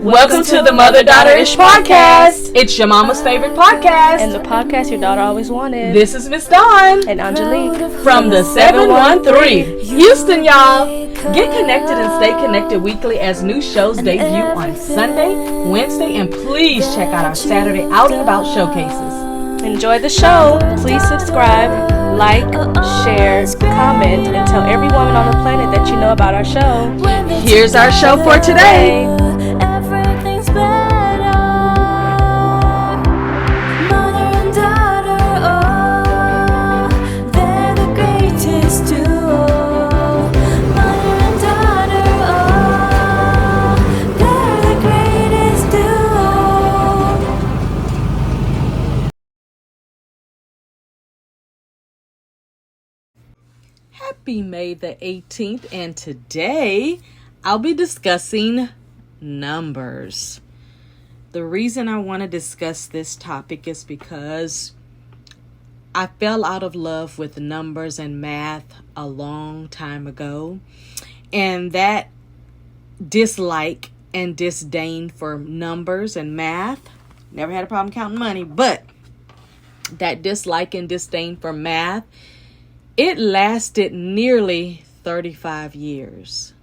Welcome to the Mother-Daughter-ish podcast. It's your mama's favorite podcast. And the podcast your daughter always wanted. This is Miss Dawn. And Angelique. From the 713. Houston, y'all. Get connected and stay connected weekly as new shows debut on Sunday, Wednesday, and please check out our Saturday Out and About showcases. Enjoy the show. Please subscribe, like, share, comment, and tell every woman on the planet that you know about our show. Here's our show for today. Happy May the 18th, and today I'll be discussing numbers. The reason I want to discuss this topic is because I fell out of love with numbers and math a long time ago, and that dislike and disdain for numbers and math, never had a problem counting money, but that dislike and disdain for math, it lasted nearly 35 years.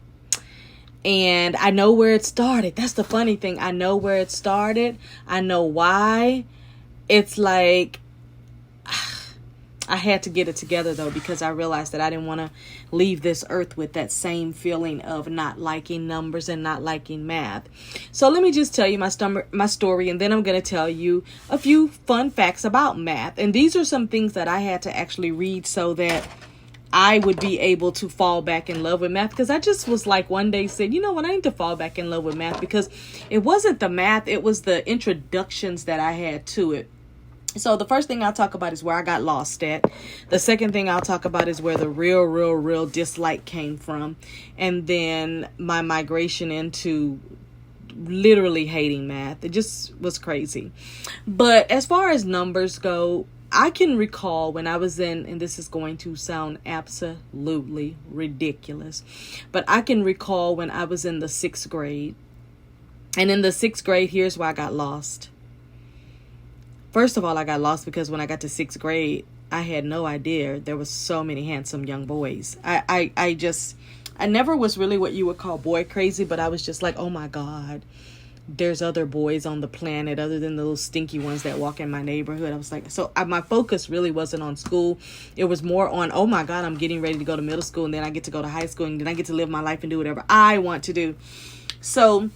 And I know where it started. That's the funny thing. I know where it started. I know why. It's like I had to get it together, though, because I realized that I didn't want to leave this earth with that same feeling of not liking numbers and not liking math. So let me just tell you my story, and then I'm going to tell you a few fun facts about math. And these are some things that I had to actually read so that I would be able to fall back in love with math, because I just was like one day said, you know what, I need to fall back in love with math, because it wasn't the math, it was the introductions that I had to it. So the first thing I'll talk about is where I got lost at. The second thing I'll talk about is where the real dislike came from. And then my migration into literally hating math. It just was crazy. But as far as numbers go, I can recall when I was in, and this is going to sound absolutely ridiculous, but I can recall when I was in the 6th grade. And in the 6th grade, here's where I got lost. First of all, I got lost because when I got to 6th grade, I had no idea there was so many handsome young boys. I never was really what you would call boy crazy, but I was just like, oh my God, there's other boys on the planet other than the little stinky ones that walk in my neighborhood. I was like, my focus really wasn't on school. It was more on, oh my God, I'm getting ready to go to middle school, and then I get to go to high school, and then I get to live my life and do whatever I want to do. So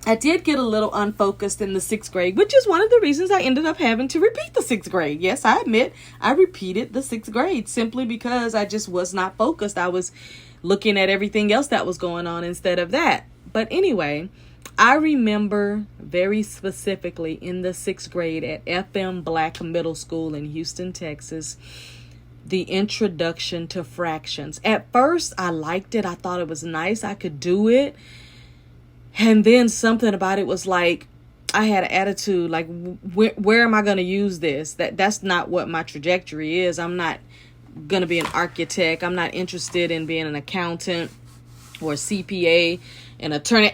I did get a little unfocused in the 6th grade, which is one of the reasons I ended up having to repeat the 6th grade. Yes, I admit I repeated the 6th grade simply because I just was not focused. I was looking at everything else that was going on instead of that. But anyway, I remember very specifically in the 6th grade at FM Black Middle School in Houston, Texas, the introduction to fractions. At first, I liked it. I thought it was nice. I could do it. And then something about it was like, I had an attitude like, where am I going to use this? That's not what my trajectory is. I'm not going to be an architect. I'm not interested in being an accountant or CPA, an attorney.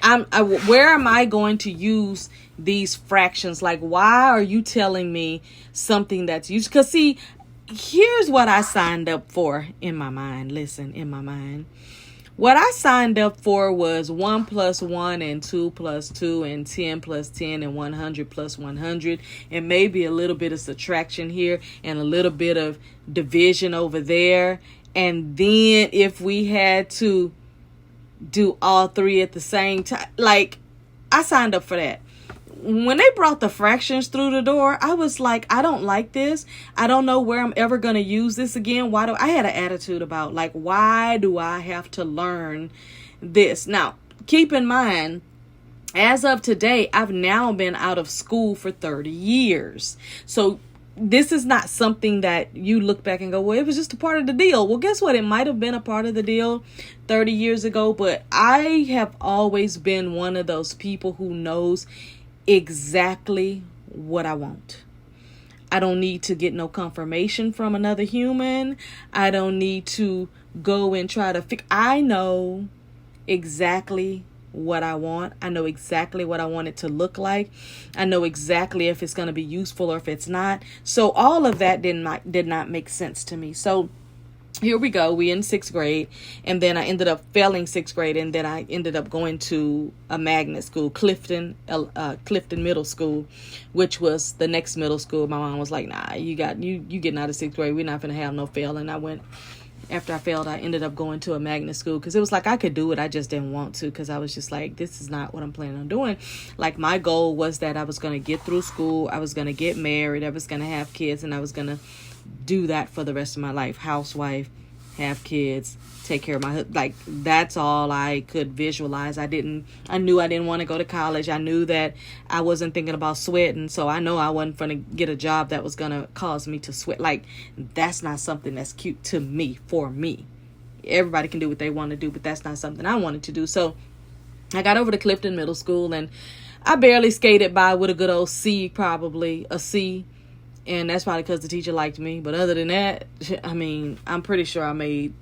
Where am I going to use these fractions? Like, why are you telling me something that's used? Because see, here's what I signed up for in my mind. Listen, in my mind. What I signed up for was 1 + 1 and 2 + 2 and 10 + 10 and 100 + 100, and maybe a little bit of subtraction here and a little bit of division over there. And then if we had to do all three at the same time, like, I signed up for that. When they brought the fractions through the door, I was like, I don't like this. I don't know where I'm ever going to use this again. I had an attitude about, like, why do I have to learn this? Now, keep in mind, as of today, I've now been out of school for 30 years. So this is not something that you look back and go, well, it was just a part of the deal. Well, guess what? It might have been a part of the deal 30 years ago, but I have always been one of those people who knows exactly what I want. I don't need to get no confirmation from another human. I don't need to go and try to I know exactly what I want. I know exactly what I want it to look like. I know exactly if it's going to be useful or if it's not. So all of that did not make sense to me. So here we go. We in 6th grade, and then I ended up failing 6th grade, and then I ended up going to a magnet school, Clifton Middle School, which was the next middle school. My mom was like, "Nah, you getting out of 6th grade. We're not gonna have no failing." I went. After I failed, I ended up going to a magnet school because it was like I could do it. I just didn't want to because I was just like, this is not what I'm planning on doing. Like, my goal was that I was going to get through school. I was going to get married. I was going to have kids, and I was going to do that for the rest of my life. Housewife, have kids, take care of my husband. Like, that's all I could visualize. I knew I didn't want to go to college. I knew that I wasn't thinking about sweating. So I know I wasn't going to get a job that was going to cause me to sweat. Like, that's not something that's cute to me, for me. Everybody can do what they want to do, but that's not something I wanted to do. So I got over to Clifton Middle School, and I barely skated by with a good old C, probably a C. And that's probably because the teacher liked me. But other than that, I mean, I'm pretty sure I made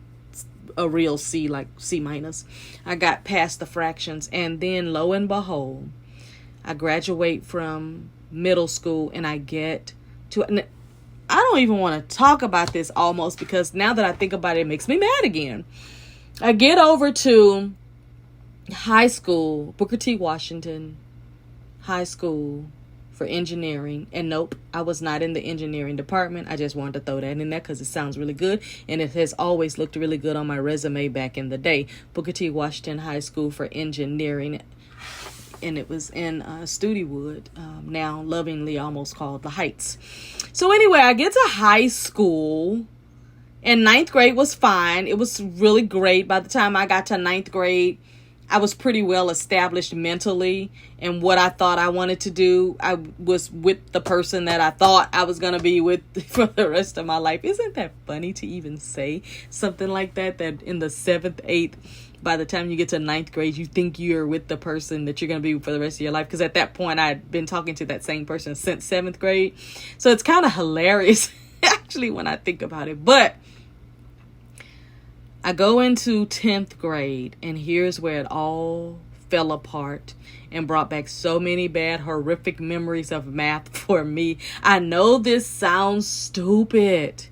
a real C, like C minus. I got past the fractions. And then lo and behold, I graduate from middle school and I get to... I don't even want to talk about this almost because now that I think about it, it makes me mad again. I get over to high school, Booker T. Washington High School for engineering, and nope, I was not in the engineering department. I just wanted to throw that in there because it sounds really good, and it has always looked really good on my resume back in the day. Booker T. Washington High School for engineering, and it was in Studewood, now lovingly almost called the Heights. So anyway, I get to high school, and 9th grade was fine. It was really great. By the time I got to 9th grade, I was pretty well established mentally, and what I thought I wanted to do, I was with the person that I thought I was going to be with for the rest of my life. Isn't that funny to even say something like that in the 7th, 8th, by the time you get to 9th grade, you think you're with the person that you're going to be for the rest of your life? Because at that point, I'd been talking to that same person since 7th grade. So it's kind of hilarious, actually, when I think about it. But I go into 10th grade, and here's where it all fell apart and brought back so many bad, horrific memories of math for me. I know this sounds stupid,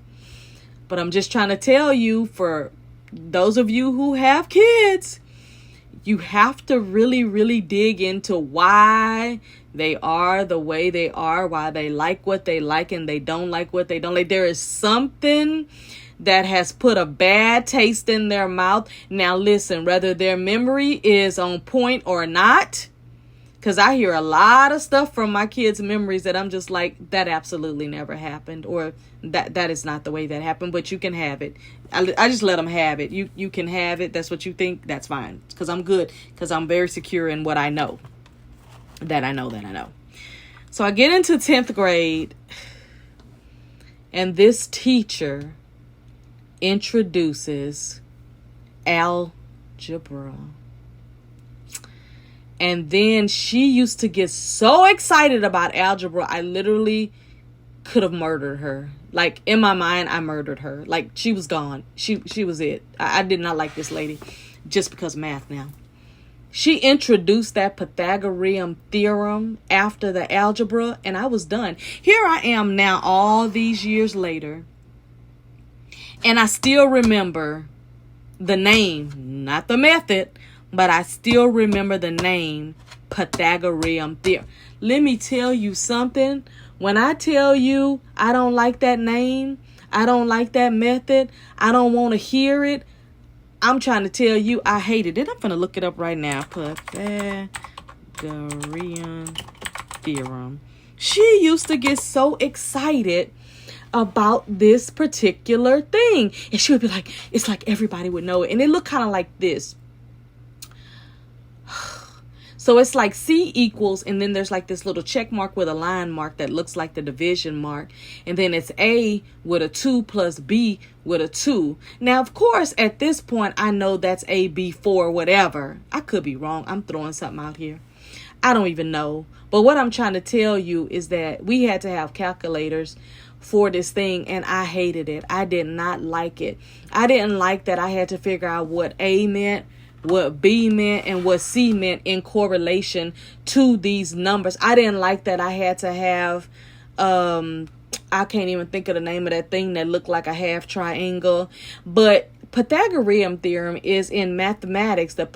but I'm just trying to tell you, for those of you who have kids, you have to really, really dig into why they are the way they are, why they like what they like and they don't like what they don't like. There is something that has put a bad taste in their mouth. Now listen, whether their memory is on point or not, because I hear a lot of stuff from my kids' memories that I'm just like, that absolutely never happened, or that is not the way that happened, but you can have it. I just let them have it. You can have it. That's what you think. That's fine, because I'm good, because I'm very secure in what I know. That I know. So I get into 10th grade, and this teacher introduces algebra. And then she used to get so excited about algebra, I literally could have murdered her. Like, in my mind, I murdered her. Like, she was gone. She was it. I did not like this lady just because of math now. She introduced that Pythagorean theorem after the algebra, and I was done. Here I am now, all these years later, and I still remember the name, not the method, but I still remember the name Pythagorean theorem. Let me tell you something. When I tell you I don't like that name, I don't like that method, I don't want to hear it, I'm trying to tell you I hated it. I'm going to look it up right now. Pythagorean theorem. She used to get so excited about this particular thing, and she would be like, it's like everybody would know it, and it looked kind of like this. So it's like C equals, and then there's like this little check mark with a line mark that looks like the division mark, and then it's A with a 2 plus B with a 2. Now, of course, at this point, I know that's A, B, 4, whatever. I could be wrong. I'm throwing something out here. I don't even know. But what I'm trying to tell you is that we had to have calculators for this thing, and I hated it. I did not like it. I didn't like that I had to figure out what A meant, what B meant and what C meant in correlation to these numbers. I didn't like that I had to have, I can't even think of the name of that thing that looked like a half triangle. But Pythagorean theorem is in mathematics. And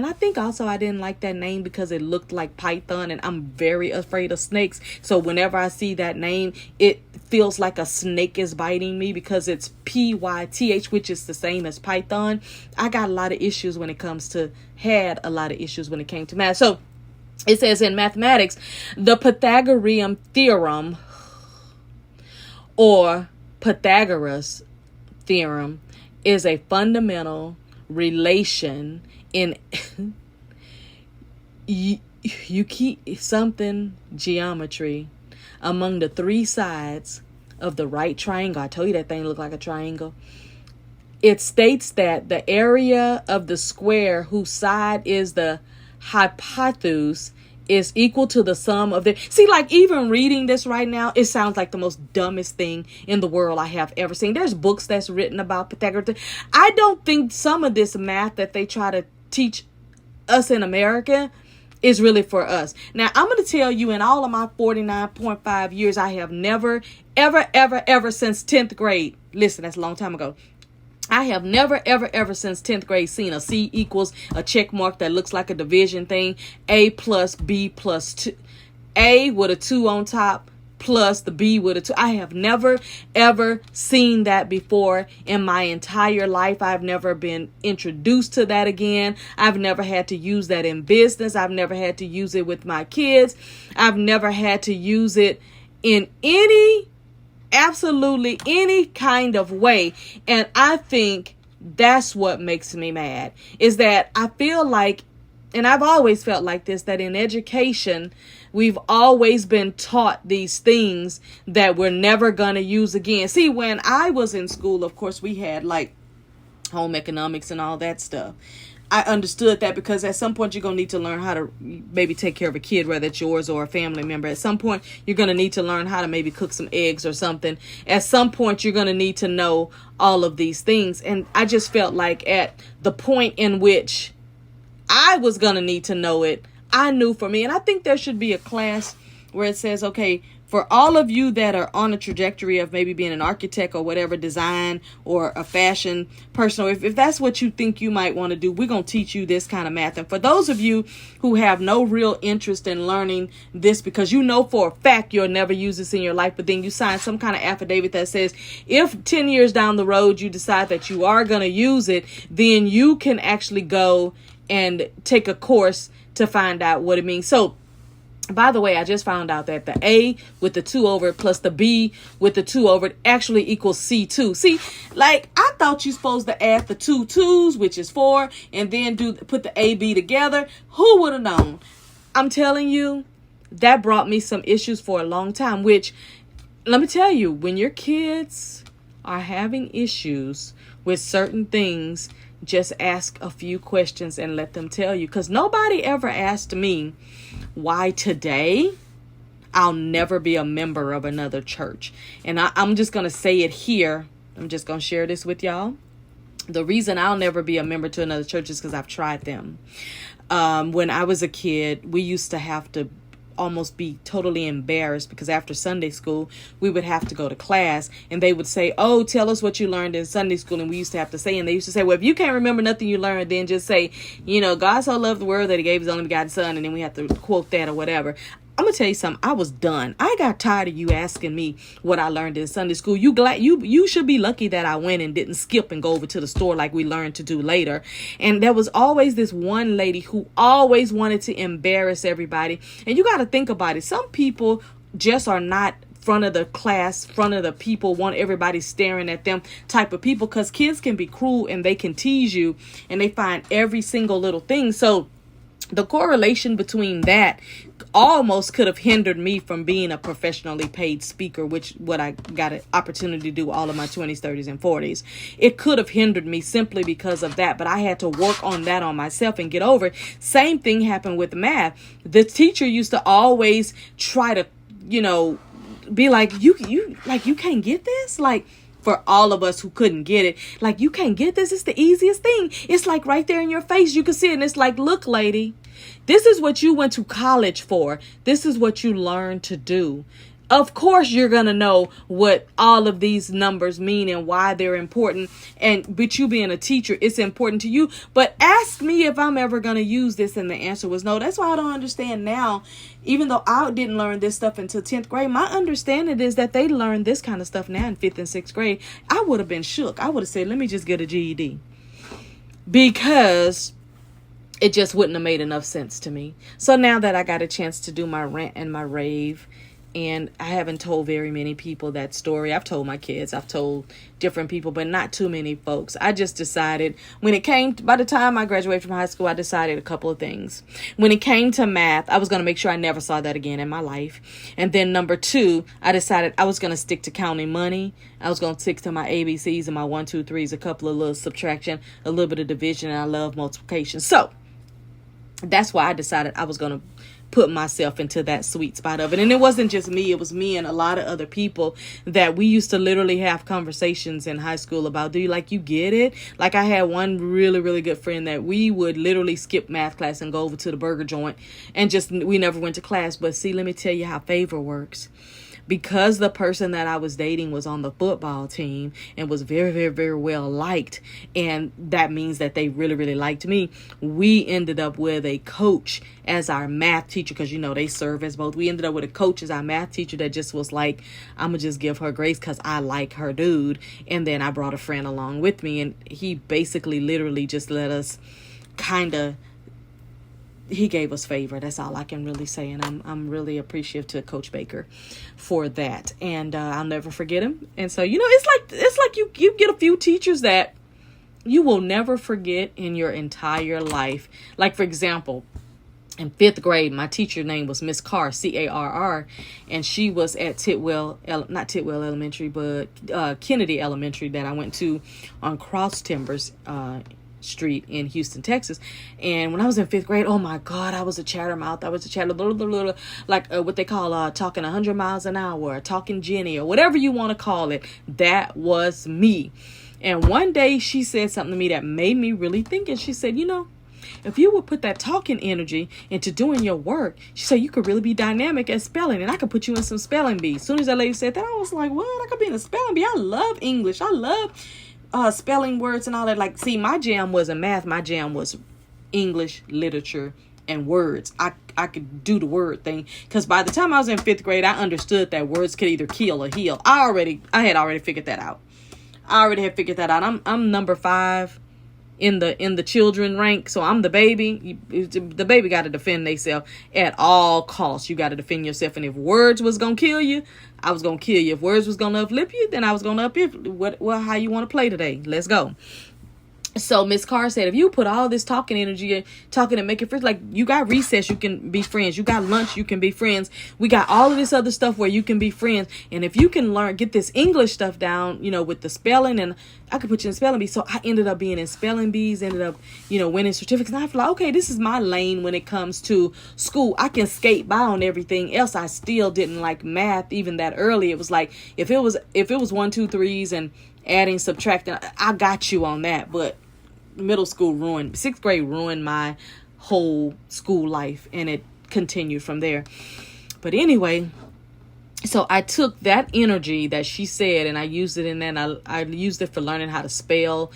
I think also I didn't like that name because it looked like Paiton, and I'm very afraid of snakes. So whenever I see that name, it feels like a snake is biting me because it's Pyth, which is the same as Python. I got a lot of issues when it comes to, had a lot of issues when it came to math. So it says in mathematics, the Pythagorean theorem, or Pythagoras theorem, is a fundamental relation in you keep something geometry among the three sides of the right triangle. I told you that thing looked like a triangle. It states that the area of the square whose side is the hypotenuse is equal to the sum of the... See, like, even reading this right now, it sounds like the most dumbest thing in the world I have ever seen. There's books that's written about Pythagoras. I don't think some of this math that they try to teach us in America is really for us. Now, I'm going to tell you, in all of my 49.5 years, I have never, ever since 10th grade, listen, that's a long time ago, I have never, ever since 10th grade seen a C equals a check mark that looks like a division thing. A plus B plus 2. A with a 2 on top plus the B with a 2. I have never, ever seen that before in my entire life. I've never been introduced to that again. I've never had to use that in business. I've never had to use it with my kids. I've never had to use it in absolutely any kind of way. And I think that's what makes me mad, is that I feel like, and I've always felt like this, that in education, we've always been taught these things that we're never going to use again. See, when I was in school, of course, we had like home economics and all that stuff. I understood that because at some point you're going to need to learn how to maybe take care of a kid, whether it's yours or a family member. At some point, you're going to need to learn how to maybe cook some eggs or something. At some point, you're going to need to know all of these things. And I just felt like at the point in which I was going to need to know it, I knew for me. And I think there should be a class where it says, okay, for all of you that are on a trajectory of maybe being an architect or whatever, design or a fashion person, or if that's what you think you might want to do, we're going to teach you this kind of math. And for those of you who have no real interest in learning this because you know for a fact you'll never use this in your life, but then you sign some kind of affidavit that says if 10 years down the road you decide that you are going to use it, then you can actually go and take a course to find out what it means. So, by the way, I just found out that the A with the 2 over it plus the B with the 2 over it actually equals C2. See, like, I thought you're supposed to add the 2 2's, which is 4, and then put the A, B together. Who would have known? I'm telling you, that brought me some issues for a long time, which, let me tell you, when your kids are having issues with certain things, just ask a few questions and let them tell you. Because nobody ever asked me why today I'll never be a member of another church. And I'm just going to say it here. I'm just going to share this with y'all. The reason I'll never be a member to another church is because I've tried them. When I was a kid, we used to have to almost be totally embarrassed because after Sunday school, we would have to go to class and they would say, oh, tell us what you learned in Sunday school. And we used to have to say, and they used to say, well, if you can't remember nothing you learned, then just say, you know, God so loved the world that he gave his only begotten son. And then we have to quote that or whatever. I'm going to tell you something. I was done. I got tired of you asking me what I learned in Sunday school. You should be lucky that I went and didn't skip and go over to the store like we learned to do later. And there was always this one lady who always wanted to embarrass everybody. And you got to think about it. Some people just are not front of the class, front of the people, want everybody staring at them type of people, because kids can be cruel and they can tease you and they find every single little thing. So the correlation between that almost could have hindered me from being a professionally paid speaker, which what I got an opportunity to do all of my 20s, 30s, and 40s. It could have hindered me simply because of that, but I had to work on that on myself and get over it. Same thing happened with math. The teacher used to always try to, be like, you can't get this? Like, for all of us who couldn't get it. Like, you can't get this. It's the easiest thing. It's like right there in your face. You can see it. And it's like, look, lady, this is what you went to college for. This is what you learned to do. Of course, you're going to know what all of these numbers mean and why they're important. But you being a teacher, it's important to you. But ask me if I'm ever going to use this. And the answer was no. That's why I don't understand now. Even though I didn't learn this stuff until 10th grade, my understanding is that they learn this kind of stuff now in 5th and 6th grade. I would have been shook. I would have said, let me just get a GED. Because it just wouldn't have made enough sense to me. So now that I got a chance to do my rant and my rave, and I haven't told very many people that story. I've told my kids, I've told different people, but not too many folks. I just decided by the time I graduated from high school, I decided a couple of things. When it came to math, I was going to make sure I never saw that again in my life. And then number 2, I decided I was going to stick to counting money. I was going to stick to my ABCs and my 1, 2, 3s, a couple of little subtraction, a little bit of division, and I love multiplication. So that's why I decided I was going to put myself into that sweet spot of it. And it wasn't just me, it was me and a lot of other people that we used to literally have conversations in high school about, do you get it? Like, I had one really, really good friend that we would literally skip math class and go over to the burger joint and we never went to class. But see, let me tell you how favor works. Because the person that I was dating was on the football team and was very, very, very well liked, and that means that they really, really liked me, we ended up with a coach as our math teacher, because, they serve as both. We ended up with a coach as our math teacher that just was like, I'm going to just give her grace because I like her dude. And then I brought a friend along with me, and he basically literally just let us he gave us favor. That's all I can really say. And I'm really appreciative to Coach Baker for that. And I'll never forget him. And so, it's like you get a few teachers that you will never forget in your entire life. Like, for example, in 5th grade, my teacher name was Miss Carr, Carr, and she was at not Tidwell Elementary, but Kennedy Elementary that I went to on Cross Timbers Street in Houston, Texas. And when I was in 5th grade, oh my God, I was a chattermouth. I was a like what they call talking 100 miles an hour, talking Jenny, or whatever you want to call it. That was me. And one day she said something to me that made me really think. And she said, if you would put that talking energy into doing your work, she said, you could really be dynamic at spelling, and I could put you in some spelling bees. As soon as that lady said that, I was like, what? I could be in a spelling bee. I love English. I love spelling words and all that. Like, see, my jam wasn't math. My jam was English, literature, and words. I could do the word thing, because by the time I was in 5th grade, I understood that words could either kill or heal. I had already figured that out. I'm number 5 in the children rank, so I'm the baby. The baby got to defend themselves at all costs. You got to defend yourself, and if words was gonna kill you, I was gonna kill you. If words was gonna uplift you, then I was gonna uplift you. How you want to play today? Let's go. So Miss Carr said, if you put all this talking energy and talking and making friends, like, you got recess, you can be friends. You got lunch, you can be friends. We got all of this other stuff where you can be friends. And if you can get this English stuff down, with the spelling, and I could put you in spelling bees. So I ended up being in spelling bees, ended up, winning certificates. And I feel like, okay, this is my lane when it comes to school. I can skate by on everything else. I still didn't like math even that early. It was like, if it was 1, 2, 3s and adding, subtracting, I got you on that. But middle school 6th grade ruined my whole school life, and it continued from there. But anyway, so I took that energy that she said, and I used it in that. I used it for learning how to spell,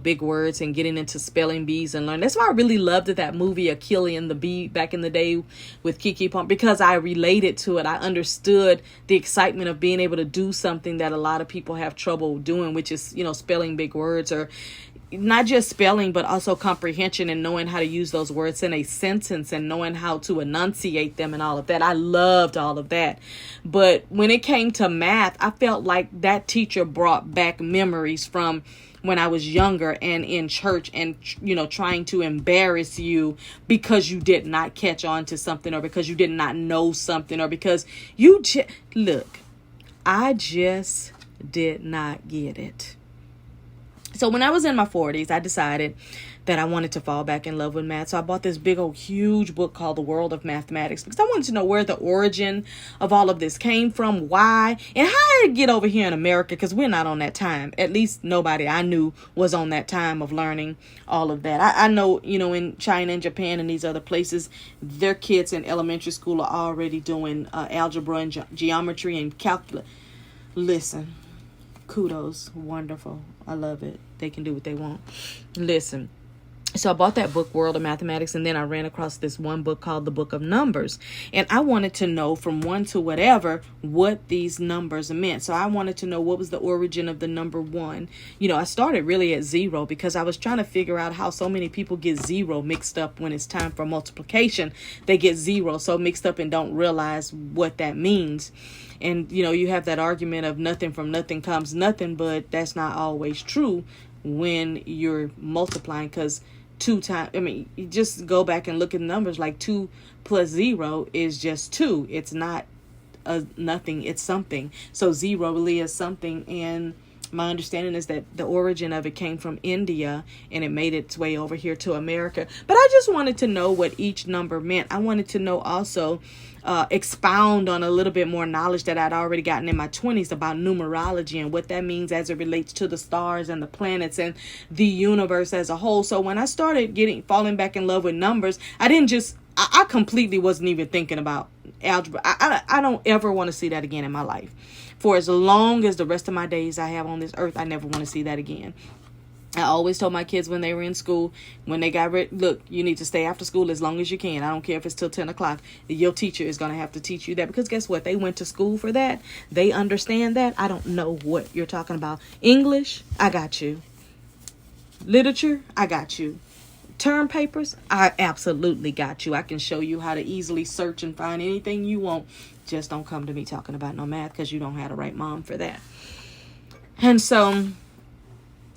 big words, and getting into spelling bees and learn. That's why I really loved that movie Achille and the Bee back in the day with Keke Palmer, because I related to it. I understood the excitement of being able to do something that a lot of people have trouble doing, which is, spelling big words, or not just spelling, but also comprehension and knowing how to use those words in a sentence and knowing how to enunciate them and all of that. I loved all of that. But when it came to math, I felt like that teacher brought back memories from when I was younger and in church, and, trying to embarrass you because you did not catch on to something, or because you did not know something, or because I just did not get it. So when I was in my 40s, I decided that I wanted to fall back in love with math. So I bought this big old huge book called The World of Mathematics because I wanted to know where the origin of all of this came from, why, and how did it get over here in America, because we're not on that time. At least nobody I knew was on that time of learning all of that. I know, in China and Japan and these other places, their kids in elementary school are already doing algebra and geometry and calculus. Listen, kudos, wonderful. I love it. They can do what they want. Listen. So I bought that book, World of Mathematics, and then I ran across this one book called The Book of Numbers. And I wanted to know from 1 to whatever what these numbers meant. So I wanted to know what was the origin of the number 1. I started really at 0 because I was trying to figure out how so many people get 0 mixed up when it's time for multiplication. They get 0 so mixed up and don't realize what that means. And, you have that argument of nothing from nothing comes nothing, but that's not always true when you're multiplying, because 2 times, you just go back and look at the numbers, like 2 plus 0 is just 2. It's not a nothing, it's something. So 0 really is something. And my understanding is that the origin of it came from India and it made its way over here to America. But I just wanted to know what each number meant. I wanted to know also, expound on a little bit more knowledge that I'd already gotten in my 20s about numerology and what that means as it relates to the stars and the planets and the universe as a whole. So when I started falling back in love with numbers, I completely wasn't even thinking about algebra. I don't ever want to see that again in my life. For as long as the rest of my days I have on this earth, I never want to see that again. I always told my kids when they were in school, when they got ready, look, you need to stay after school as long as you can. I don't care if it's till 10 o'clock. Your teacher is going to have to teach you that, because guess what? They went to school for that. They understand that. I don't know what you're talking about. English, I got you. Literature, I got you. Term papers, I absolutely got you. I can show you how to easily search and find anything you want. Just don't come to me talking about no math, because you don't have the right mom for that. And so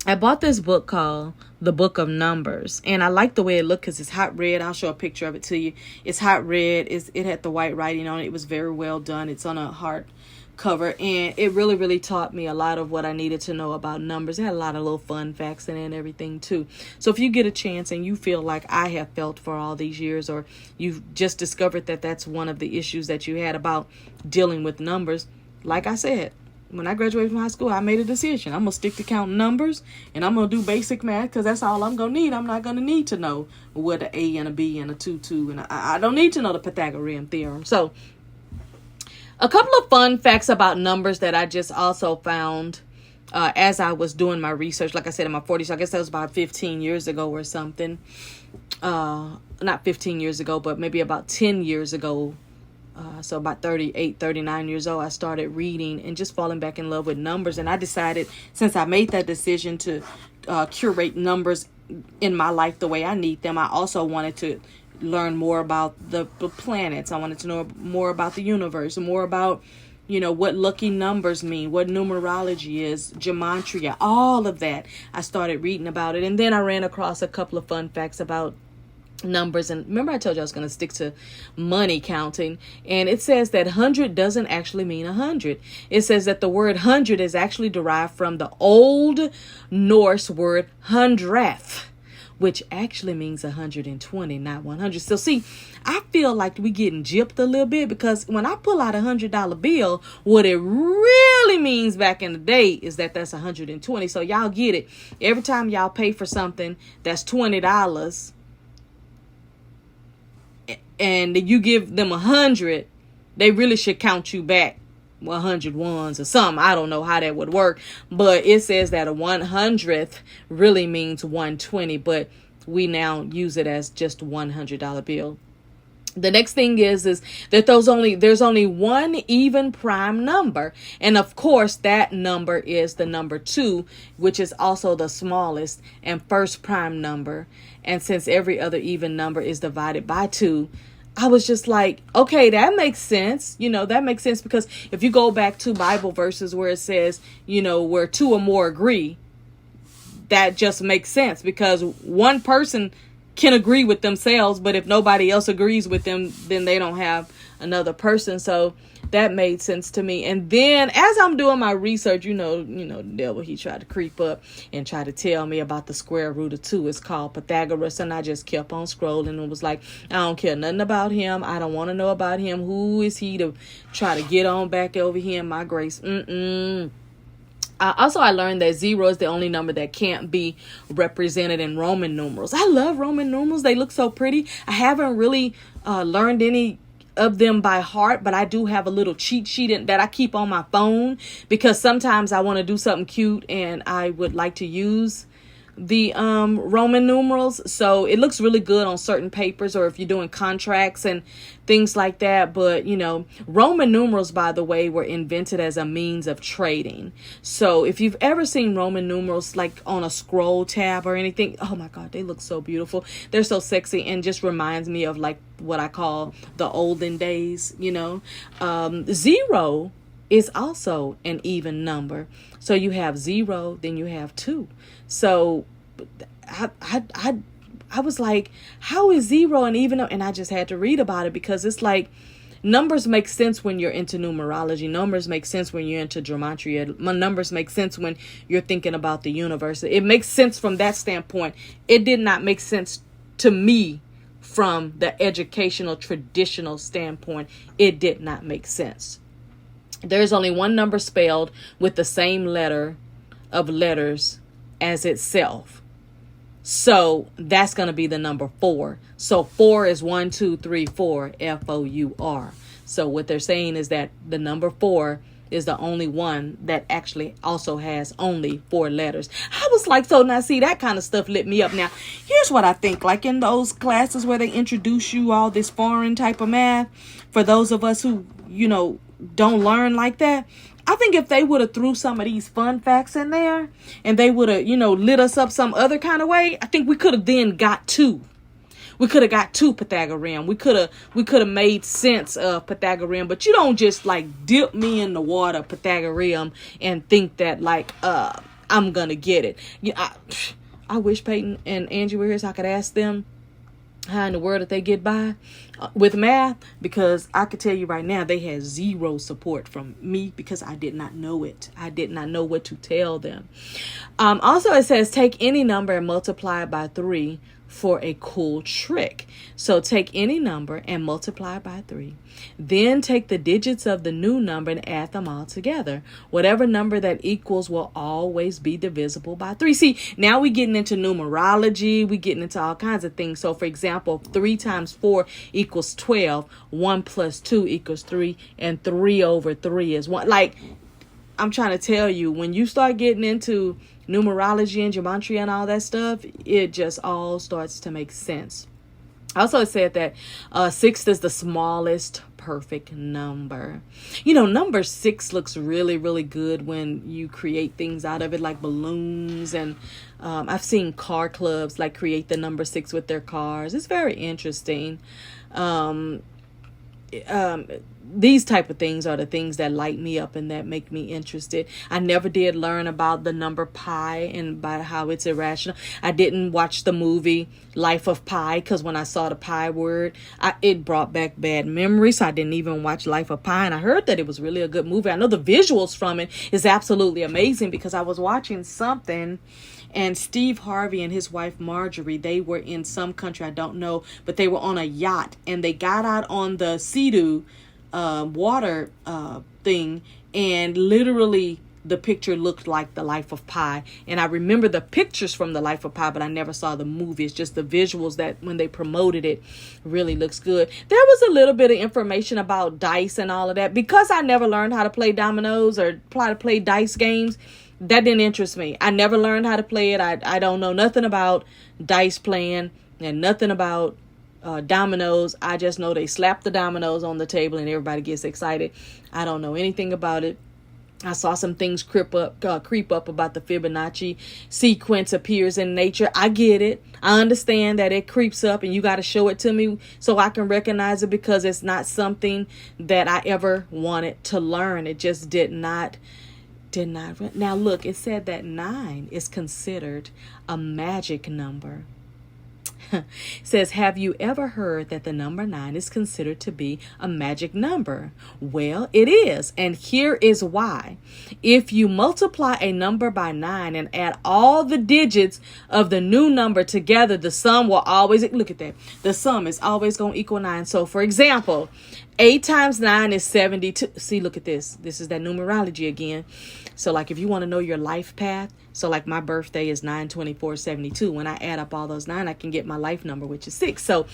I bought this book called The Book of Numbers, and I like the way it looked because it's hot red. I'll show a picture of it to you. It's hot red. It had the white writing on it. It was very well done. It's on a hardcover, and it really, really taught me a lot of what I needed to know about numbers. It had a lot of little fun facts in it and everything too. So if you get a chance and you feel like I have felt for all these years, or you've just discovered that that's one of the issues that you had about dealing with numbers, like I said, when I graduated from high school, I made a decision. I'm going to stick to counting numbers, and I'm going to do basic math because that's all I'm going to need. I'm not going to need to know what an A and a B and a 2, and I don't need to know the Pythagorean theorem. So a couple of fun facts about numbers that I just also found as I was doing my research. Like I said, in my 40s, so I guess that was about 15 years ago or something. Not 15 years ago, but maybe about 10 years ago. So about 38, 39 years old, I started reading and just falling back in love with numbers. And I decided, since I made that decision to curate numbers in my life the way I need them, I also wanted to learn more about the planets. I wanted to know more about the universe, more about, what lucky numbers mean, what numerology is, gematria, all of that. I started reading about it. And then I ran across a couple of fun facts about numbers. And remember, I told you I was going to stick to money counting, and it says that 100 doesn't actually mean 100. It says that the word 100 is actually derived from the Old Norse word hundrath, which actually means 120, not 100. So see, I feel like we getting gypped a little bit, because when I pull out $100 bill, what it really means back in the day is that that's 120. So y'all get it. Every time y'all pay for something that's $20, and you give them 100, they really should count you back 100 ones or something. I don't know how that would work, but it says that a 100th really means 120, but we now use it as just $100 bill. The next thing is that there's only one even prime number. And of course, that number is the number 2, which is also the smallest and first prime number. And since every other even number is divided by 2, I was just like, okay, that makes sense. That makes sense, because if you go back to Bible verses where it says, where 2 or more agree, that just makes sense, because one person can agree with themselves, but if nobody else agrees with them, then they don't have another person. So that made sense to me. And then as I'm doing my research, the devil, he tried to creep up and try to tell me about the square root of 2. It's called Pythagoras. And I just kept on scrolling and was like, I don't care nothing about him. I don't want to know about him. Who is he to try to get on back over here in my grace? I learned that 0 is the only number that can't be represented in Roman numerals. I love Roman numerals. They look so pretty. I haven't really learned any of them by heart, but I do have a little cheat sheet that I keep on my phone because sometimes I want to do something cute and I would like to use the Roman numerals. So it looks really good on certain papers or if you're doing contracts and things like that. But Roman numerals, by the way, were invented as a means of trading. So if you've ever seen Roman numerals like on a scroll tab or anything, oh my God, they look so beautiful. They're so sexy and just reminds me of like what I call the olden days. 0 is also an even number. So you have 0, then you have 2. So I was like, how is 0 and even? And I just had to read about it because it's like numbers make sense when you're into numerology. Numbers make sense when you're into gematria. Numbers make sense when you're thinking about the universe. It makes sense from that standpoint. It did not make sense to me from the educational, traditional standpoint. It did not make sense. There's only one number spelled with the same letter of letters as itself. So that's going to be the number 4. So 4 is 1, 2, 3, 4, FOUR. So what they're saying is that the number 4 is the only one that actually also has only 4 letters. I was like, so now see, that kind of stuff lit me up. Now, here's what I think, like in those classes where they introduce you all this foreign type of math, for those of us who, don't learn like that, I think if they would have threw some of these fun facts in there and they would have, lit us up some other kind of way, I think we could have then got 2. We could have got 2 Pythagorean. We could have made sense of Pythagorean, but you don't just like dip me in the water Pythagorean and think that like I'm gonna get it. I wish Paiton and Angie were here so I could ask them how in the world did they get by with math, because I could tell you right now they had 0 support from me because I did not know it. I did not know what to tell them. Also, it says take any number and multiply it by 3 for a cool trick. So take any number and multiply it by 3. Then take the digits of the new number and add them all together. Whatever number that equals will always be divisible by 3. See, now we're getting into numerology. We're getting into all kinds of things. So, for example, 3 times 4 equals 12. 1 plus 2 equals 3. And 3 over 3 is 1. Like, I'm trying to tell you, when you start getting into numerology and gematria and all that stuff, it just all starts to make sense. Also, it said that 6 is the smallest perfect number. Number 6 looks really, really good when you create things out of it, like balloons. And I've seen car clubs like create the number 6 with their cars. It's very interesting. These type of things are the things that light me up and that make me interested. I never did learn about the number pi and about how it's irrational. I didn't watch the movie Life of Pi because when I saw the pi word, it brought back bad memories. So I didn't even watch Life of Pi, and I heard that it was really a good movie. I know the visuals from it is absolutely amazing because I was watching something and Steve Harvey and his wife Marjorie, they were in some country, I don't know, but they were on a yacht and they got out on the Sea-Doo water thing, and literally the picture looked like the Life of Pi. And I remember the pictures from the Life of Pi, but I never saw the movie. It's just the visuals that when they promoted it really looks good. There was a little bit of information about dice and all of that. Because I never learned how to play dominoes or how to play dice games, that didn't interest me. I never learned how to play it. I don't know nothing about dice playing and nothing about dominoes. I just know they slap the dominoes on the table and everybody gets excited. I don't know anything about it. I saw some things creep up about the Fibonacci sequence appears in nature. I get it. I understand that it creeps up and you got to show it to me so I can recognize it, because it's not something that I ever wanted to learn. It just did not. Now look, it said that 9 is considered a magic number. It says, have you ever heard that the number 9 is considered to be a magic number? Well, it is. And here is why. If you multiply a number by 9 and add all the digits of the new number together, the sum will always, look at that. The sum is always going to equal 9. So for example, 8 times 9 is 72. See, look at this. This is that numerology again. So like if you want to know your life path, so like my birthday is 9/24/72. When I add up all those 9, I can get my life number, which is 6. So,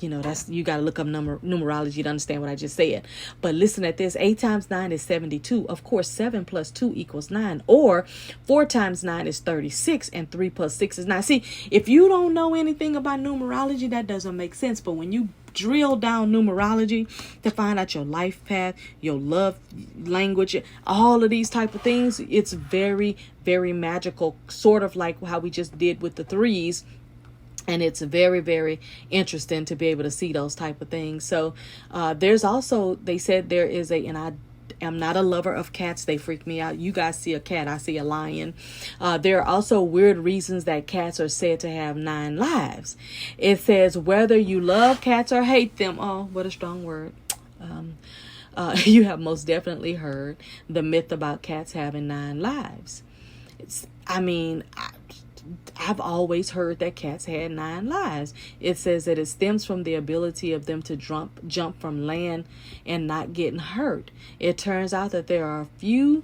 that's, you got to look up numerology to understand what I just said. But listen at this. 8 times 9 is 72. Of course, 7 plus 2 equals 9. Or 4 times 9 is 36. And 3 plus 6 is 9. See, if you don't know anything about numerology, that doesn't make sense. But when you drill down numerology to find out your life path, your love language, all of these type of things, it's very, very magical, sort of like how we just did with the 3s. And it's very, very interesting to be able to see those type of things. So there's also, they said there is and I am not a lover of cats. They freak me out. You guys see a cat, I see a lion. There are also weird reasons that cats are said to have 9 lives. It says whether you love cats or hate them. Oh, what a strong word. You have most definitely heard the myth about cats having 9 lives. I've always heard that cats had 9 lives. It says that it stems from the ability of them to jump from land and not getting hurt. It turns out that there are a few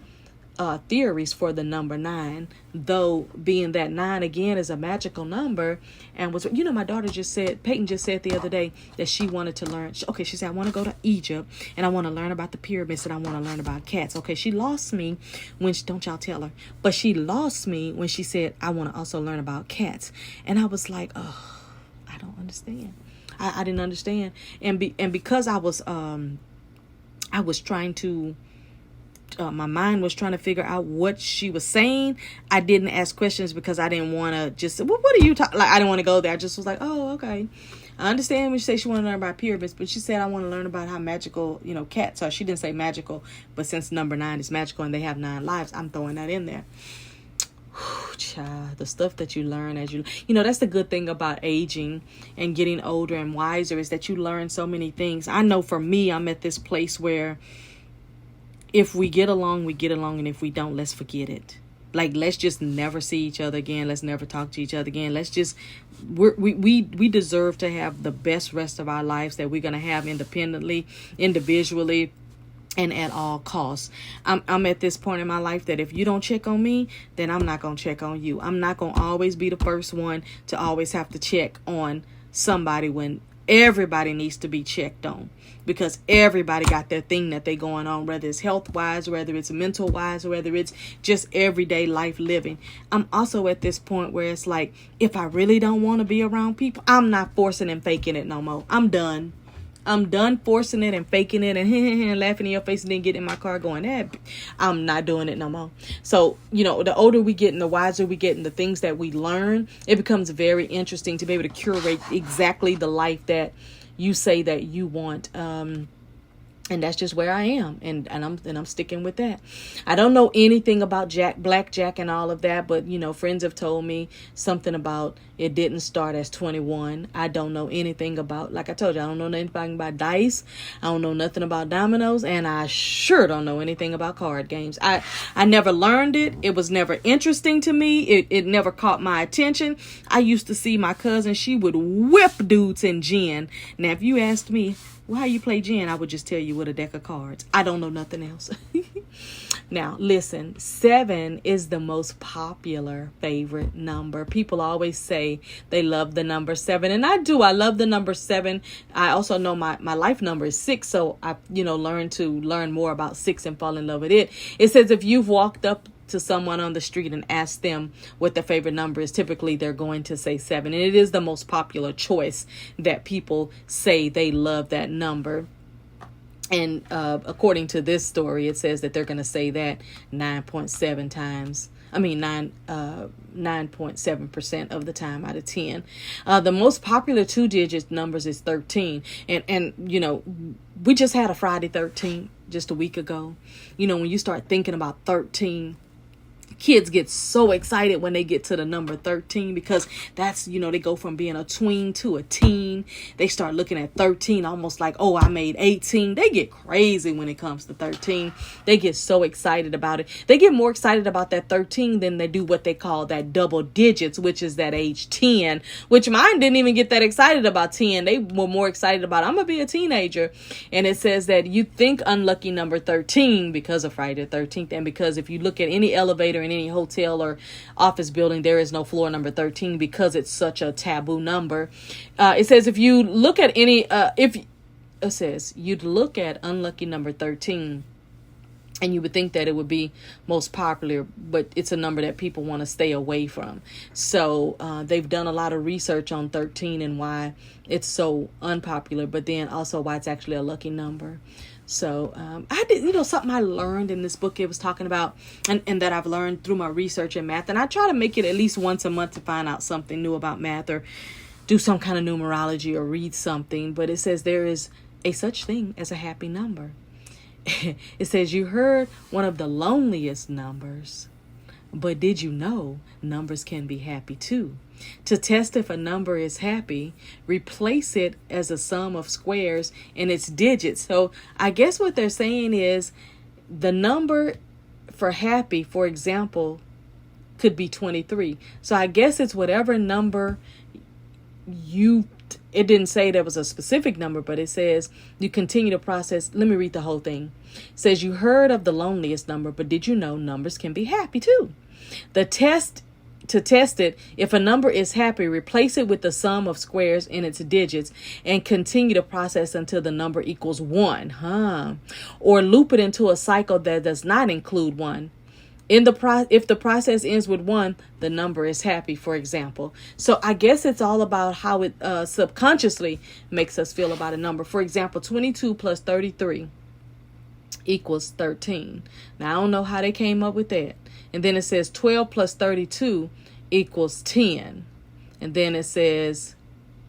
theories for the number 9, though being that 9 again is a magical number. And my daughter just said, Paiton just said the other day that she wanted to learn. She said, I want to go to Egypt and I want to learn about the pyramids and I want to learn about cats. Okay, she lost me when don't y'all tell her, but she lost me when she said, I want to also learn about cats. And I was like, oh, I don't understand. I didn't understand. And because I was trying to, my mind was trying to figure out what she was saying. I didn't ask questions because I didn't want to just say, what are you talking? Like, I didn't want to go there. I just was like, oh, okay. I understand when she said she wanted to learn about pyramids, but she said, I want to learn about how magical, cats are. She didn't say magical, but since number 9 is magical and they have 9 lives, I'm throwing that in there. Child, the stuff that you learn as that's the good thing about aging and getting older and wiser, is that you learn so many things. I know for me, I'm at this place where if we get along, we get along. And if we don't, let's forget it. Like, let's just never see each other again. Let's never talk to each other again. Let's just, we deserve to have the best rest of our lives that we're going to have independently, individually, and at all costs. I'm at this point in my life that if you don't check on me, then I'm not going to check on you. I'm not going to always be the first one to always have to check on somebody when everybody needs to be checked on, because everybody got their thing that they going on, whether it's health wise, whether it's mental wise, whether it's just everyday life living. I'm also at this point where it's like, if I really don't want to be around people, I'm not forcing and faking it no more. I'm done forcing it and faking it and laughing in your face and then getting in my car going, I'm not doing it no more. So, the older we get and the wiser we get and the things that we learn, it becomes very interesting to be able to curate exactly the life that you say that you want. And that's just where I am. And I'm sticking with that. I don't know anything about blackjack and all of that, but friends have told me something about it didn't start as 21. I don't know anything about, like I told you, I don't know anything about dice. I don't know nothing about dominoes, and I sure don't know anything about card games. I never learned it. It was never interesting to me. It never caught my attention. I used to see my cousin, she would whip dudes in gin. Now, if you asked me, well, how you play gin, I would just tell you with a deck of cards. I don't know nothing else. Now, listen, 7 is the most popular favorite number. People always say they love the number 7, and I do. I love the number 7. I also know my life number is 6, so I, learn more about 6 and fall in love with it. It says if you've walked up to someone on the street and ask them what their favorite number is, typically they're going to say 7, and it is the most popular choice that people say they love that number. And according to this story, it says that they're going to say that 9.7 times. 9.7% of the time out of 10. The most popular 2-digit numbers is 13. And we just had a Friday 13 just a week ago. When you start thinking about 13, Kids get so excited when they get to the number 13 because that's, they go from being a tween to a teen. They start looking at 13 almost like, oh, I made 18. They get crazy when it comes to 13. They get so excited about it. They get more excited about that 13 than they do what they call that double digits, which is that age 10, which mine didn't even get that excited about 10. They were more excited about, I'm going to be a teenager. And it says that you think unlucky number 13 because of Friday the 13th. And because if you look at any elevator in any hotel or office building, there is no floor number 13 because it's such a taboo number. It says if you look at you'd look at unlucky number 13 and you would think that it would be most popular, but it's a number that people want to stay away from. So they've done a lot of research on 13 and why it's so unpopular, but then also why it's actually a lucky number. So I did, something I learned in this book it was talking about and that I've learned through my research in math. And I try to make it at least once a month to find out something new about math or do some kind of numerology or read something. But it says there is a such thing as a happy number. It says you heard one of the loneliest numbers, but did you know numbers can be happy too? To test if a number is happy, replace it as a sum of squares and its digits. So I guess what they're saying is the number for happy, for example, could be 23. So I guess it's whatever number it didn't say there was a specific number, but it says you continue to process. Let me read the whole thing. It says you heard of the loneliest number, but did you know numbers can be happy too? To test it, if a number is happy, replace it with the sum of squares in its digits and continue to process until the number equals 1. Or loop it into a cycle that does not include 1. If the process ends with 1, the number is happy, for example. So I guess it's all about how it subconsciously makes us feel about a number. For example, 22 plus 33 equals 13. Now, I don't know how they came up with that. And then it says 12 plus 32 equals 10. And then it says,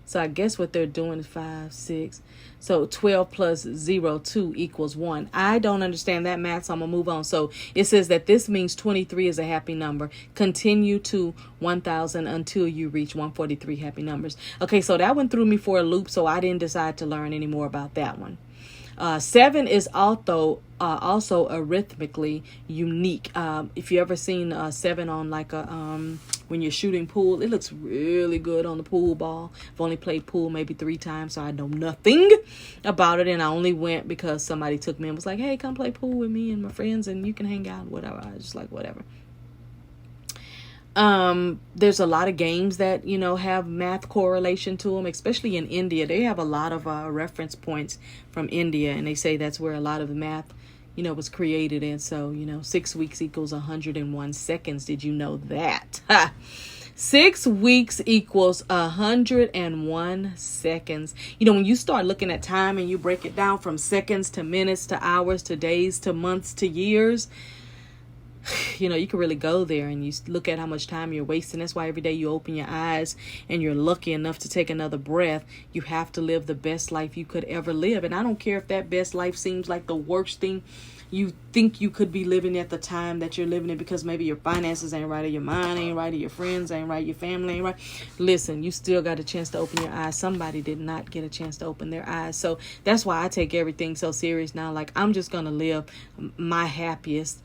so I guess what they're doing is 5, 6. So 12 plus 0, 2 equals 1. I don't understand that math, so I'm going to move on. So it says that this means 23 is a happy number. Continue to 1,000 until you reach 143 happy numbers. Okay, so that one threw me for a loop, so I didn't decide to learn any more about that one. 7 is also arithmetically unique. If you ever seen 7 on like a when you're shooting pool, it looks really good on the pool ball. I've only played pool maybe 3 times, so I know nothing about it, and I only went because somebody took me and was like, hey, come play pool with me and my friends and you can hang out, whatever. I was just like, whatever. There's a lot of games that, have math correlation to them, especially in India. They have a lot of reference points from India, and they say that's where a lot of the math, was created. And so, 6 weeks equals 101 seconds. Did you know that? 6 weeks equals 101 seconds. When you start looking at time and you break it down from seconds to minutes to hours to days to months to years, you can really go there and you look at how much time you're wasting. That's why every day you open your eyes and you're lucky enough to take another breath, you have to live the best life you could ever live. And I don't care if that best life seems like the worst thing you think you could be living at the time that you're living it, because maybe your finances ain't right, or your mind ain't right, or your friends ain't right, your family ain't right. Listen, you still got a chance to open your eyes. Somebody did not get a chance to open their eyes. So that's why I take everything so serious now. Like, I'm just going to live my happiest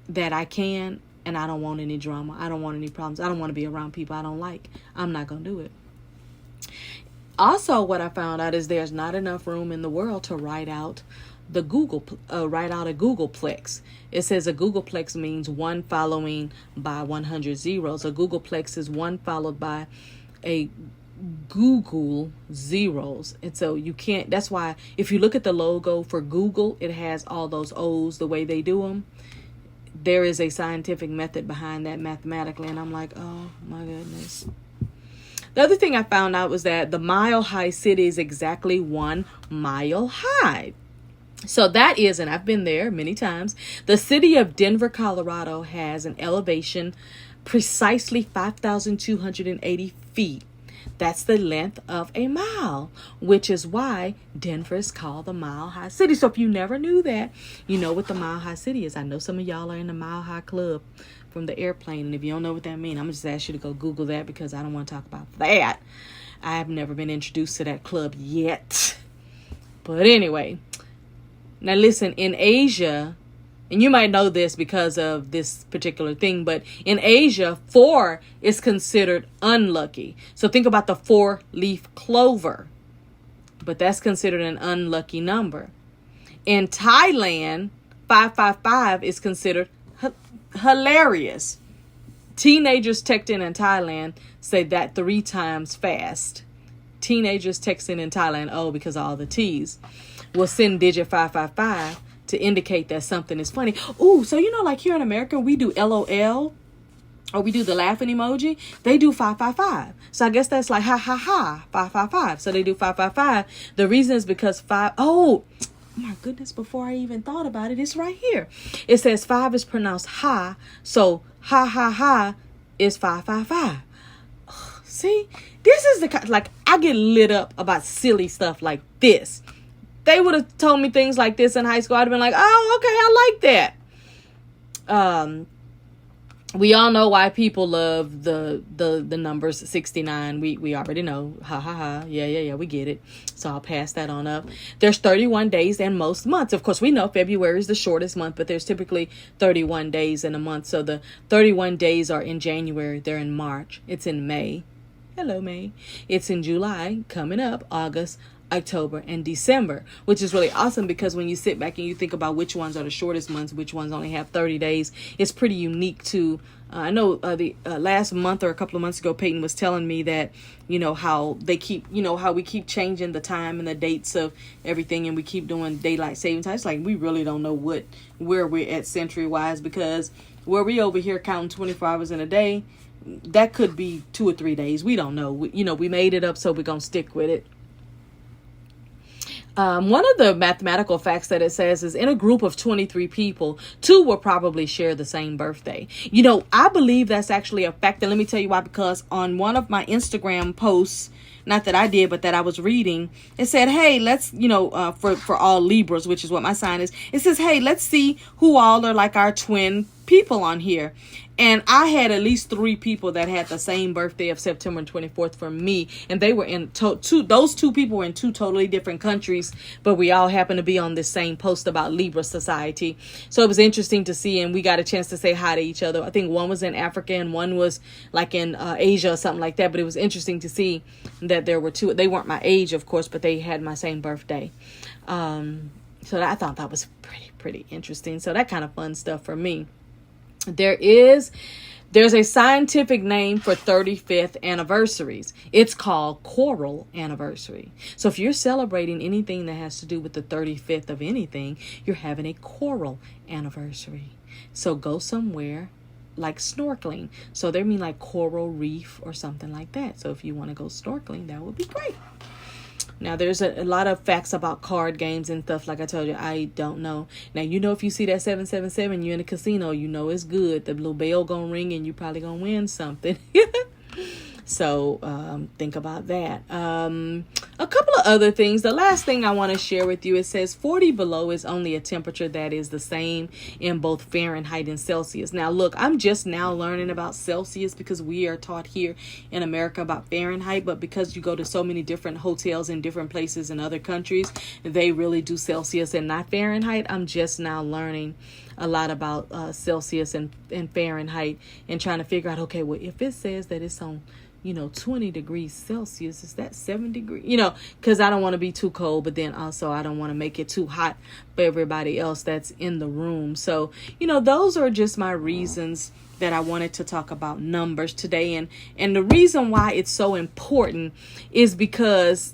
that I can, and I don't want any drama. I don't want any problems. I don't want to be around people I don't like. I'm not going to do it. Also, what I found out is there's not enough room in the world to write out a Googleplex. It says a Googleplex means 1 following by 100 zeros. A Googleplex is 1 followed by a Google zeros. And so you can't, that's why if you look at the logo for Google, it has all those O's the way they do them. There is a scientific method behind that mathematically. And I'm like, oh my goodness. The other thing I found out was that the Mile High City is exactly 1 mile high. So that is, and I've been there many times, the city of Denver, Colorado has an elevation precisely 5,280 feet. That's the length of a mile, which is why Denver is called the Mile High City. So if you never knew that, you know what the Mile High City is. I know some of y'all are in the Mile High Club from the airplane. And if you don't know what that means, I'm going to just ask you to go Google that because I don't want to talk about that. I have never been introduced to that club yet. But anyway, now listen, in Asia, and you might know this because of this particular thing, but in Asia, 4 is considered unlucky. So think about the 4-leaf clover, but that's considered an unlucky number. In Thailand, 555 is considered hilarious. Teenagers texting in Thailand say that 3 times fast. Teenagers texting in Thailand, because of all the T's, will send digit 555 to indicate that something is funny. Ooh, so like here in America, we do LOL or we do the laughing emoji. They do 555. So I guess that's like ha ha ha 555. So they do 555. The reason is because 5. Oh my goodness! Before I even thought about it, it's right here. It says 5 is pronounced ha. So ha ha ha is 555. See, this is the I get lit up about silly stuff like this. They would have told me things like this in high school. I'd have been like, oh, okay, I like that. We all know why people love the numbers 69. We already know. Ha ha ha. Yeah, we get it. So I'll pass that on up. There's 31 days in most months. Of course, we know February is the shortest month, but there's typically 31 days in a month. So the 31 days are in January. They're in March. It's in May. Hello, May. It's in July, coming up, August, October, and December, which is really awesome because when you sit back and you think about which ones are the shortest months, which ones only have 30 days, it's pretty unique to, I know the last month or a couple of months ago, Paiton was telling me that, how they keep, how we keep changing the time and the dates of everything and we keep doing daylight saving time. It's like, we really don't know where we're at century wise because where we over here counting 24 hours in a day, that could be 2 or 3 days. We don't know. We made it up, so we're going to stick with it. One of the mathematical facts that it says is in a group of 23 people, 2 will probably share the same birthday. I believe that's actually a fact. And let me tell you why, because on one of my Instagram posts, not that I did, but that I was reading, it said, hey, let's, for all Libras, which is what my sign is, it says, hey, let's see who all are like our twin people on here. And I had at least 3 people that had the same birthday of September 24th for me. And they were in those 2 people were in 2 totally different countries, but we all happened to be on this same post about Libra Society. So it was interesting to see, and we got a chance to say hi to each other. I think one was in Africa and one was like in Asia or something like that. But it was interesting to see that there were 2. They weren't my age, of course, but they had my same birthday. So I thought that was pretty interesting. So that kind of fun stuff for me. There's a scientific name for 35th anniversaries. It's called choral anniversary. So if you're celebrating anything that has to do with the 35th of anything, you're having a choral anniversary. So go somewhere like snorkeling. So they mean like coral reef or something like that. So if you want to go snorkeling, that would be great. Now, there's a lot of facts about card games and stuff. Like I told you, I don't know. Now, if you see that 777, you're in a casino, it's good. The little bell going to ring and you probably going to win something. So think about that. A couple of other things. The last thing I want to share with you, it says 40 below is only a temperature that is the same in both Fahrenheit and Celsius. Now, look, I'm just now learning about Celsius because we are taught here in America about Fahrenheit. But because you go to so many different hotels in different places in other countries, they really do Celsius and not Fahrenheit. I'm just now learning a lot about Celsius and Fahrenheit and trying to figure out, okay, well, if it says that it's on 20 degrees Celsius, is that 7 degrees? Because I don't want to be too cold, but then also I don't want to make it too hot for everybody else that's in the room. So, those are just my reasons that I wanted to talk about numbers today. And the reason why it's so important is because,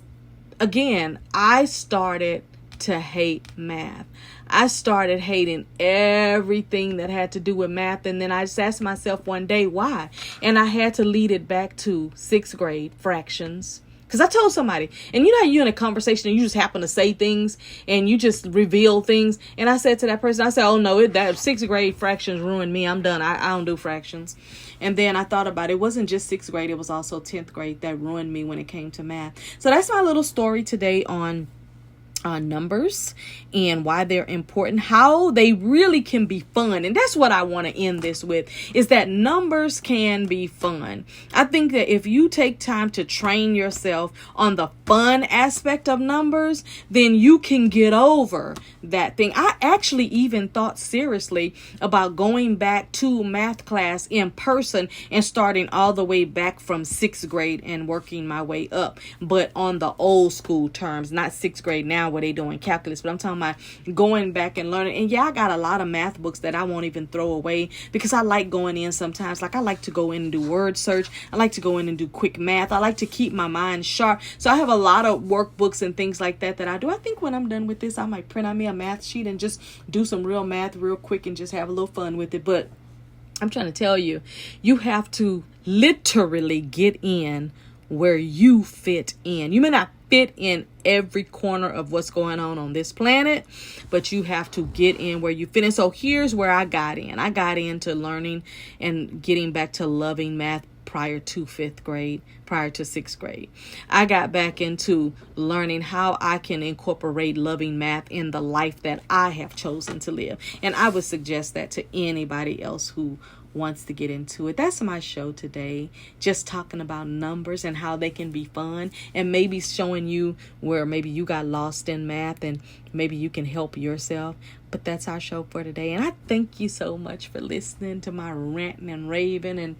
again, I started to hate math. I started hating everything that had to do with math. And then I just asked myself one day, why? And I had to lead it back to 6th grade fractions. Because I told somebody, and how you're in a conversation and you just happen to say things and you just reveal things. And I said to that person, I said, oh no, that 6th grade fractions ruined me. I'm done. I don't do fractions. And then I thought about it wasn't just 6th grade, it was also 10th grade that ruined me when it came to math. So that's my little story today on numbers and why they're important, how they really can be fun. And that's what I want to end this with, is that numbers can be fun. I think that if you take time to train yourself on the fun aspect of numbers, then you can get over that thing. I actually even thought seriously about going back to math class in person and starting all the way back from 6th grade and working my way up, but on the old school terms, not 6th grade now where they doing calculus, but I'm talking about going back and learning. And yeah, I got a lot of math books that I won't even throw away because I like going in sometimes. Like I like to go in and do word search. I like to go in and do quick math. I like to keep my mind sharp. So I have a lot of workbooks and things like that I do. I think when I'm done with this, I might print out me a math sheet and just do some real math real quick and just have a little fun with it. But I'm trying to tell you, you have to literally get in where you fit in. You may not fit in every corner of what's going on this planet, but you have to get in where you fit in. So here's where I got in. I got into learning and getting back to loving math prior to 5th grade, prior to 6th grade. I got back into learning how I can incorporate loving math in the life that I have chosen to live. And I would suggest that to anybody else who wants to get into it. That's my show today, just talking about numbers and how they can be fun, and maybe showing you where maybe you got lost in math and maybe you can help yourself. But that's our show for today, and I thank you so much for listening to my ranting and raving. And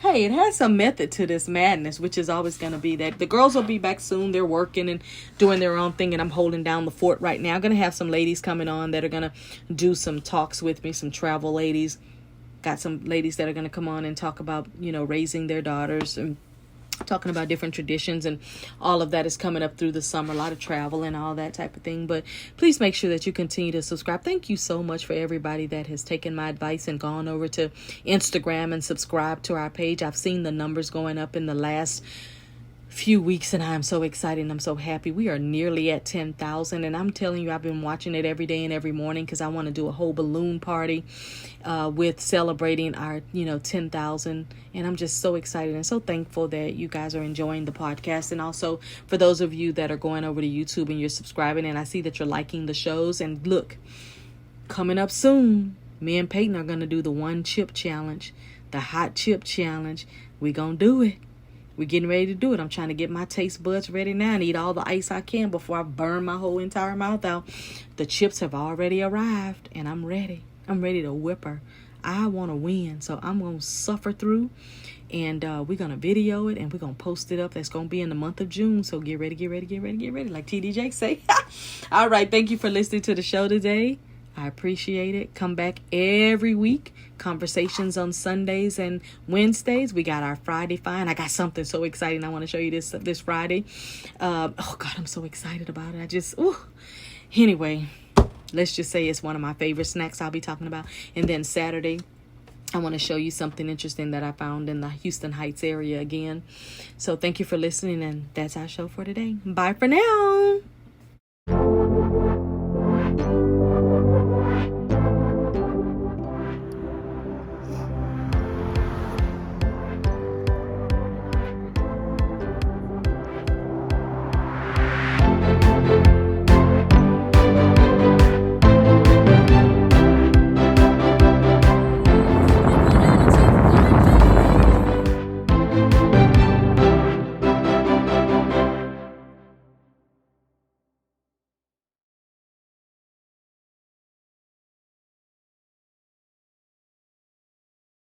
hey, it has some method to this madness, which is always going to be that. The girls will be back soon. They're working and doing their own thing, and I'm holding down the fort right now. I'm going to have some ladies coming on that are going to do some talks with me, some travel ladies. Got some ladies that are going to come on and talk about, raising their daughters and talking about different traditions, and all of that is coming up through the summer. A lot of travel and all that type of thing. But please make sure that you continue to subscribe. Thank you so much for everybody that has taken my advice and gone over to Instagram and subscribed to our page. I've seen the numbers going up in the last few weeks, and I'm so excited and I'm so happy. We are nearly at 10,000, and I'm telling you, I've been watching it every day and every morning because I want to do a whole balloon party with celebrating our 10,000, and I'm just so excited and so thankful that you guys are enjoying the podcast. And also for those of you that are going over to YouTube and you're subscribing, and I see that you're liking the shows. And look, coming up soon, me and Paiton are going to do the 1 chip challenge, the hot chip challenge. We gonna do it. We're getting ready to do it. I'm trying to get my taste buds ready now and eat all the ice I can before I burn my whole entire mouth out. The chips have already arrived, and I'm ready. I'm ready to whip her. I want to win, so I'm going to suffer through, and we're going to video it, and we're going to post it up. That's going to be in the month of June, so get ready, like TD Jakes say. All right, thank you for listening to the show today. I appreciate it. Come back every week. Conversations on Sundays and Wednesdays. We got our Friday Find. I got something so exciting I want to show you this Friday. Oh God, I'm so excited about it. Anyway, let's just say it's one of my favorite snacks I'll be talking about. And then Saturday, I want to show you something interesting that I found in the Houston Heights area again. So thank you for listening, and that's our show for today. Bye for now.